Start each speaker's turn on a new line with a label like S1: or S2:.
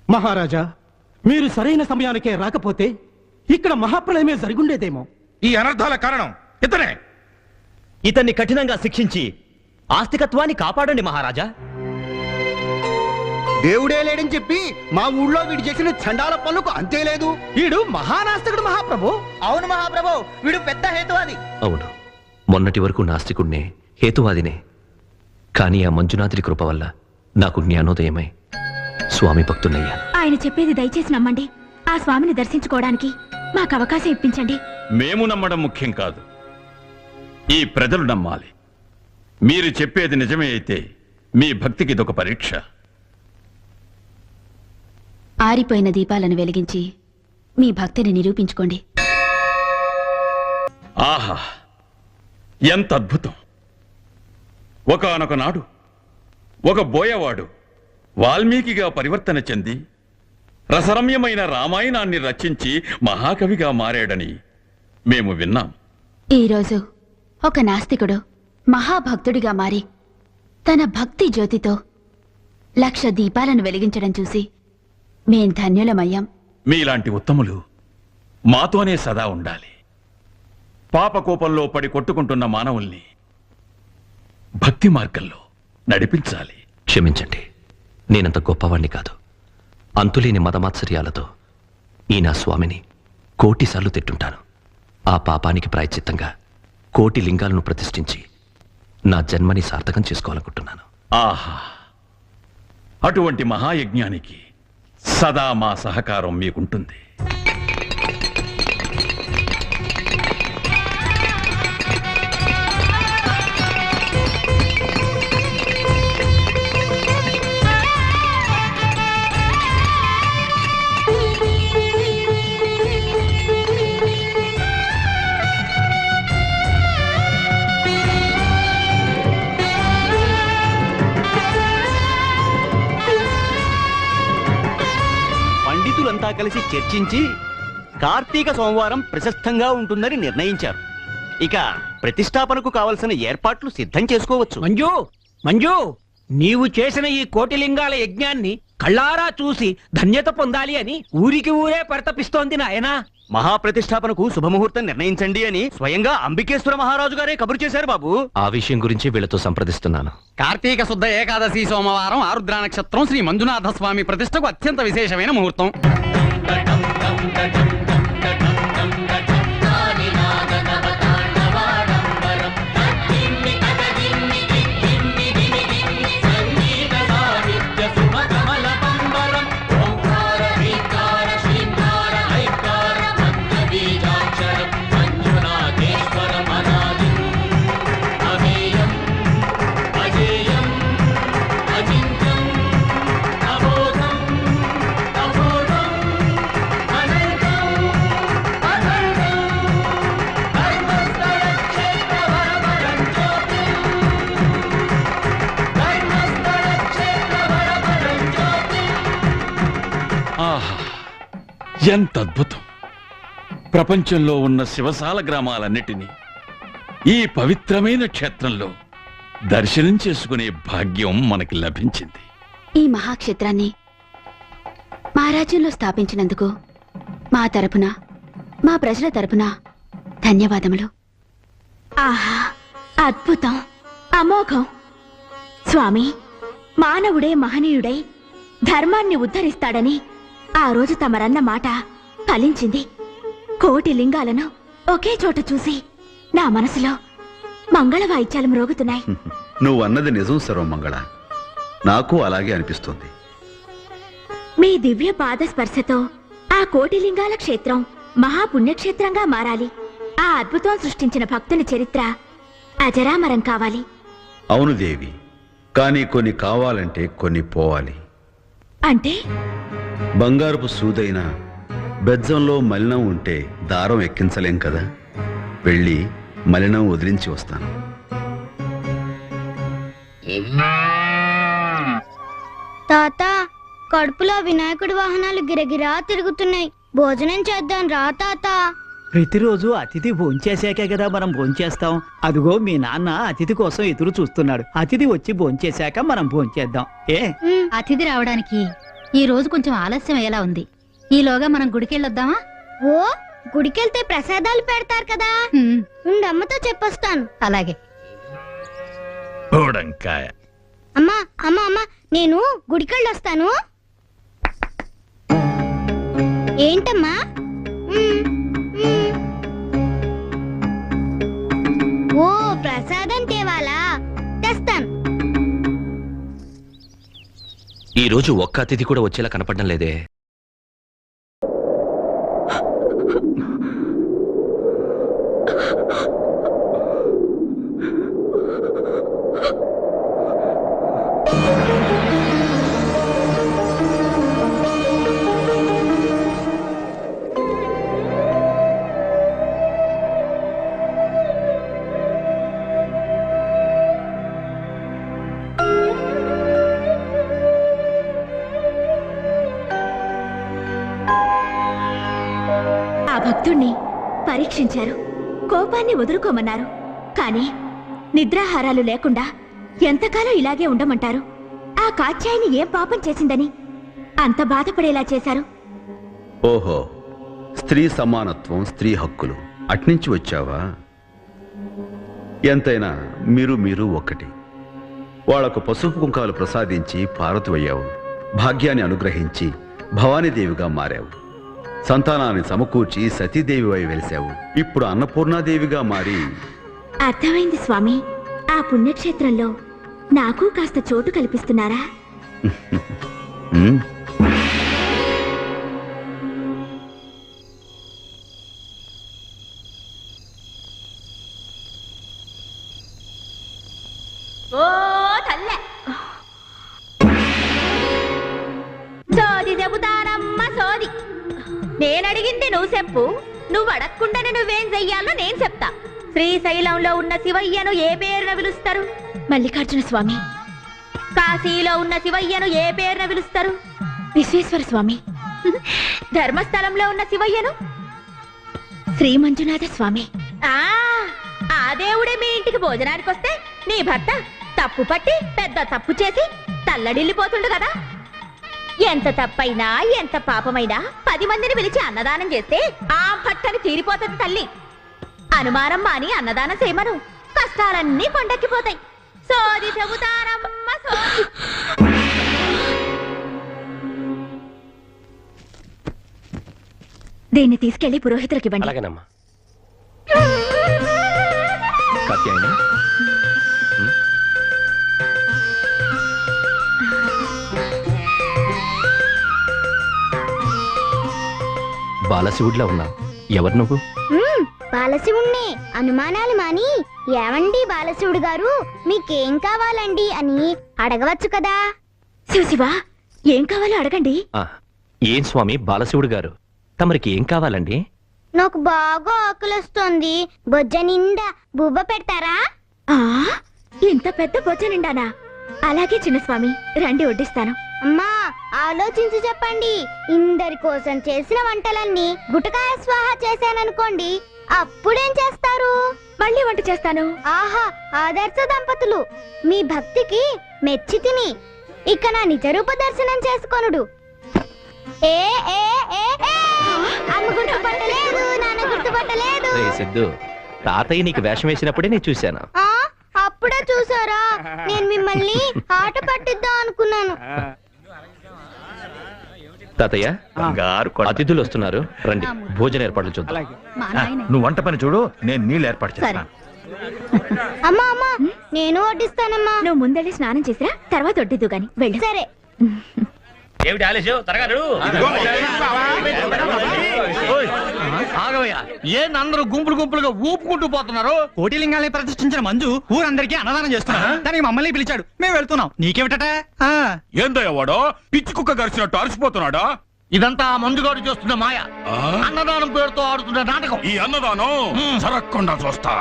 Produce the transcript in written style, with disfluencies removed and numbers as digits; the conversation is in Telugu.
S1: మహారాజా, మీరు సరైన సమయానికే రాకపోతే ఇక్కడ మహాప్రళయమే జరిగుండేదేమో.
S2: ఈ అనర్థాల కారణం ఇతనే.
S3: ఇతన్ని కఠినంగా శిక్షించి ఆస్తికత్వాన్ని కాపాడండి మహారాజా.
S4: దేవుడే లేడని చెప్పి మా ఊళ్ళో వీడు చేసిన చండాల పనులకు అంతే లేదు.
S1: వీడు మహానాస్తికుడు మహాప్రభు.
S4: అవును మహాప్రభు, వీడు పెద్ద హేతువాది.
S5: అవును, మొన్నటి వరకు నాస్తికుణ్ణే, హేతువాదినే. కానీ ఆ మంజునాథుడి కృప వల్ల నాకు జ్ఞానోదయమై స్వామి భక్తున్నయ్యాను.
S6: ఆయన చెప్పేది దయచేసి నమ్మండి. ఆ స్వామిని దర్శించుకోవడానికి మాకు అవకాశం ఇప్పించండి.
S2: మేము నమ్మడం ముఖ్యం కాదు, ఈ ప్రజలు నమ్మాలి. మీరు చెప్పేది నిజమే అయితే మీ భక్తికి ఇదొక పరీక్ష.
S6: ఆరిపోయిన దీపాలను వెలిగించి మీ భక్తిని నిరూపించుకోండి.
S2: ఆహా, ఎంత అద్భుతం! ఒకానొక నాడు ఒక బోయవాడు వాల్మీకిగా పరివర్తన చెంది రసరమ్యమైన రామాయణాన్ని రచించి మహాకవిగా మారాడని మేము విన్నాం.
S6: ఈరోజు ఒక నాస్తికుడు మహాభక్తుడిగా మారి తన భక్తి జ్యోతితో 1,00,000 దీపాలను వెలిగించడం చూసి మేం ధన్యులమయ్యాం.
S2: మీలాంటి ఉత్తములు మాతోనే సదా ఉండాలి. పాపకోపంలో పడి కొట్టుకుంటున్న మానవుల్ని భక్తి మార్గంలో నడిపించాలి.
S5: క్షమించండి, నేనంత గొప్పవాణ్ణి కాదు. అంతులేని మదమాత్సర్యాలతో ఈ నా స్వామిని 1,000,000 సార్లు తిట్టుంటాను. ఆ పాపానికి ప్రాయశ్చిత్తంగా 1,000,000 లింగాలను ప్రతిష్ఠించి నా జన్మని సార్థకం చేసుకోవాలనుకుంటున్నాను.
S2: ఆహా, అటువంటి మహాయజ్ఞానికి సదా మా సహకారం మీకుంటుంది.
S3: పండితులంతా కలిసి చర్చించి కార్తీక సోమవారం ప్రశస్తంగా ఉంటుందని నిర్ణయించారు. ఇక ప్రతిష్టాపనకు కావలసిన ఏర్పాట్లు సిద్ధం చేసుకోవచ్చు.
S1: మంజు, మంజు, నీవు చేసిన ఈ 1,000,000 లింగాల యజ్ఞాన్ని కళ్ళారా చూసి ధన్యత పొందాలి అని ఊరికి ఊరే పరితపిస్తోంది నాయనా.
S3: మహాప్రతిష్టాపనకు శుభముహూర్తం నిర్ణయించండి అని స్వయంగా అంబికేశ్వర మహారాజు గారే కబురు చేశారు బాబు.
S5: ఆ విషయం గురించి వీళ్ళతో సంప్రదిస్తున్నాను.
S7: కార్తీక శుద్ధ ఏకాదశి సోమవారం ఆరుద్ర నక్షత్రం శ్రీ మంజునాథ స్వామి ప్రతిష్టకు అత్యంత విశేషమైన ముహూర్తం.
S2: ఎంత అద్భుతం! ప్రపంచంలో ఉన్న శివసాల గ్రామాలన్నిటినీ ఈ పవిత్రమైన క్షేత్రంలో దర్శనం చేసుకునే భాగ్యం మనకి లభించింది.
S6: ఈ మహాక్షేత్రాన్ని మా రాజ్యంలో స్థాపించినందుకు మా తరపున, మా ప్రజల తరపున ధన్యవాదములు. ఆహా, అద్భుతం, అమోఘం! స్వామి, మానవుడే మహనీయుడై ధర్మాన్ని ఉద్ధరిస్తాడని ఆ రోజు తమరన్న మాట ఫలించింది. 1,000,000 లింగాలను ఒకే చోట చూసి నా మనసులో మంగళ వాయిద్యాలు మ్రోగుతున్నాయి.
S8: నువ్వు అన్నది నిజం సర్వమంగళ, నాకు అలాగే అనిపిస్తుంది.
S6: మీ దివ్య పాద స్పర్శతో ఆ 1,000,000 లింగాల క్షేత్రం మహాపుణ్యక్షేత్రంగా మారాలి. ఆ అద్భుతం సృష్టించిన భక్తుని చరిత్ర అజరామరం కావాలి.
S8: అవును దేవి, కానీ కొన్ని కావాలంటే కొన్ని పోవాలి.
S6: అంటే
S8: బంగారపు సూదైన బెజ్జంలో మలినం ఉంటే దారం ఎక్కించలేం కదా. వెళ్ళి మలినం వదిలించి వస్తాను.
S9: తాత, కడుపులో వినాయకుడి వాహనాలు గిరగిరా తిరుగుతున్నాయి. భోజనం చేద్దాం రా తాత.
S1: ప్రతిరోజు అతిథి భోంచేశాకే కదా మనం భోంచేస్తాం. అదిగో మీ నాన్న అతిథి కోసం ఎదురు చూస్తున్నాడు. అతిథి వచ్చి భోంచేశాక మనం భోంచేద్దాం. ఏ
S9: అతిథి రావడానికి
S10: ఈ రోజు కొంచెం ఆలస్యం అయ్యేలా ఉంది. ఈలోగా మనం గుడికెళ్ళొద్దామా?
S9: ఓ గుడికెళ్తే ప్రసాదాలు పెడతారు కదా. అమ్మతో చెప్పొస్తాను.
S10: అలాగే.
S9: అమ్మా అమ్మా అమ్మా, నేను గుడికెళ్ళొస్తాను. ఏంటమ్మా? ఓ ప్రసాదం తేవాలా? తెస్తాను.
S5: ఈ రోజు ఒక్క అతిథి కూడా వచ్చేలా కనపడడం లేదే.
S6: భక్తుణ్ణి పరీక్షించారు, కోపాన్ని వదులుకోమన్నారు. కానీ నిద్రాహారాలు లేకుండా ఎంతకాలం ఇలాగే ఉండమంటారు? ఆ కాత్యాయని ఏం పాపం చేసిందని అంత బాధపడేలా చేశారు?
S8: ఓహో, స్త్రీ సమానత్వం, స్త్రీ హక్కులు అట్నుంచి వచ్చావా? ఎంతైనా మీరు ఒక్కటి. వాళ్లకు పసుపు కుంకాలు ప్రసాదించి పార్వతివయ్యావు. భాగ్యాన్ని అనుగ్రహించి భవానీదేవిగా మారావు. సంతానాన్ని సమకూర్చి సతీదేవివై వెలిశావు. ఇప్పుడు అన్నపూర్ణాదేవిగా మారి...
S6: అర్థమైంది స్వామి. ఆ పుణ్యక్షేత్రంలో నాకు కాస్త చోటు కల్పిస్తున్నారా? సోది చెబుతానమ్మ సోది. నేనడిగింది నువ్వు చెప్పు, నువ్వు అడగకుండానే నువ్వేం చెయ్యాలో నేను చెప్తా. శ్రీశైలంలో ఉన్న శివయ్యను ఏ పేరున పిలుస్తారు? మల్లికార్జున స్వామి. కాశీలో ఉన్న శివయ్యను ఏ పేరున పిలుస్తారు? విశ్వేశ్వర స్వామి. ధర్మస్థలంలో ఉన్న శివయ్యను శ్రీ మంజునాథ స్వామి. ఆ దేవుడే మీ ఇంటికి భోజనానికి వస్తే నీ భర్త తప్పు పట్టి పెద్ద తప్పు చేసి తల్లడిల్లిపోతుండు కదా. ఎంత తప్పైనా ఎంత పాపమైనా 10 మందిని పిలిచి అన్నదానం చేస్తే ఆ పట్టని తీరిపోతుంది తల్లి. అనుమానం మాని అన్నదానం చేయమను, కష్టాలన్నీ కొండెక్కిపోతాయి. సోది చెబుతారమ్మ సోది. దీన్ని తీసుకెళ్లి పురోహితులకి ఇవ్వండి.
S5: అలాగేనమ్మా. కాత్యాయని, బాలశివుడిలా ఉన్నావు. ఎవరు నువ్వు?
S9: బాలశివుణ్ణి. అనుమానాలు మాని, ఏమండి బాలశివుడు గారు, మీకేం కావాలండి అని అడగవచ్చు కదా.
S6: శివశివా, ఏం కావాలో అడగండి.
S5: ఏం స్వామి బాలశివుడు గారు, తమరికి ఏం కావాలండి?
S9: నాకు బాగా ఆకలిస్తోంది. బొజ్జ నిండా బువ్వ పెడతారా?
S6: ఇంత పెద్ద బొజ్జ నిండానా? అలాగే చిన్నస్వామి, రండి వడ్డిస్తాను.
S9: అమ్మా ఆలోచించి చెప్పండి. ఇందరి కోసం చేసిన వంటలన్నీ గుటకాయ స్వాహా చేశాననుకోండి, అప్పుడేం చేస్తారు?
S6: మళ్ళీ వంట చేస్తాను.
S9: ఆహా, ఆదర్శ దంపతులు. మీ భక్తికి మెచ్చి తిని ఇక నా నిజరూప దర్శనం చేసుకొనుడు. అమ్మ గుర్తుపట్టలేదు, నాన్న గుర్తుపట్టలేదు.
S5: సిద్ధు, తాతయ్య నీకు వేషం వేసినప్పుడే నేను చూశాను.
S9: అప్పుడే చూసారా? నేను మిమ్మల్ని ఆట పట్టిద్దాం అనుకున్నాను.
S5: తాతయ్య, అతిథులు వస్తున్నారు, రండి భోజన ఏర్పాట్లు చూద్దాం.
S11: నువ్వు వంట పని చూడు, నేను నీళ్ళు ఏర్పాటు చేస్తాను.
S9: అమ్మా అమ్మా, నేను వడ్డిస్తానమ్మా.
S6: నువ్వు ముందెళ్ళి స్నానం చేసిరా, తర్వాత వడ్డిద్దు గాని వెళ్ళు.
S9: సరే.
S5: ఏమిటి ఆలస్యం? త్వరగా
S7: ఆగవయ్యా, అందరూ గుంపులు గుంపులుగా ఊపుకుంటూ పోతున్నారు. కోటిలింగాల్ని ప్రతిష్ఠించిన మంజు ఊరందరికీ అన్నదానం చేస్తున్నా. దానికి మమ్మల్ని పిలిచాడు, మేము వెళ్తున్నాం. నీకేమిటట?
S11: ఏందయ్య వాడో పిచ్చి కుక్క గరిచినట్టు అలసిపోతున్నాడా?
S7: ఇదంతా మంజుగాడు చేస్తున్న మాయ. అన్నదానం పేరుతో ఆడుతున్న నాటకం.
S11: ఈ అన్నదానం జరగకుండా చూస్తా.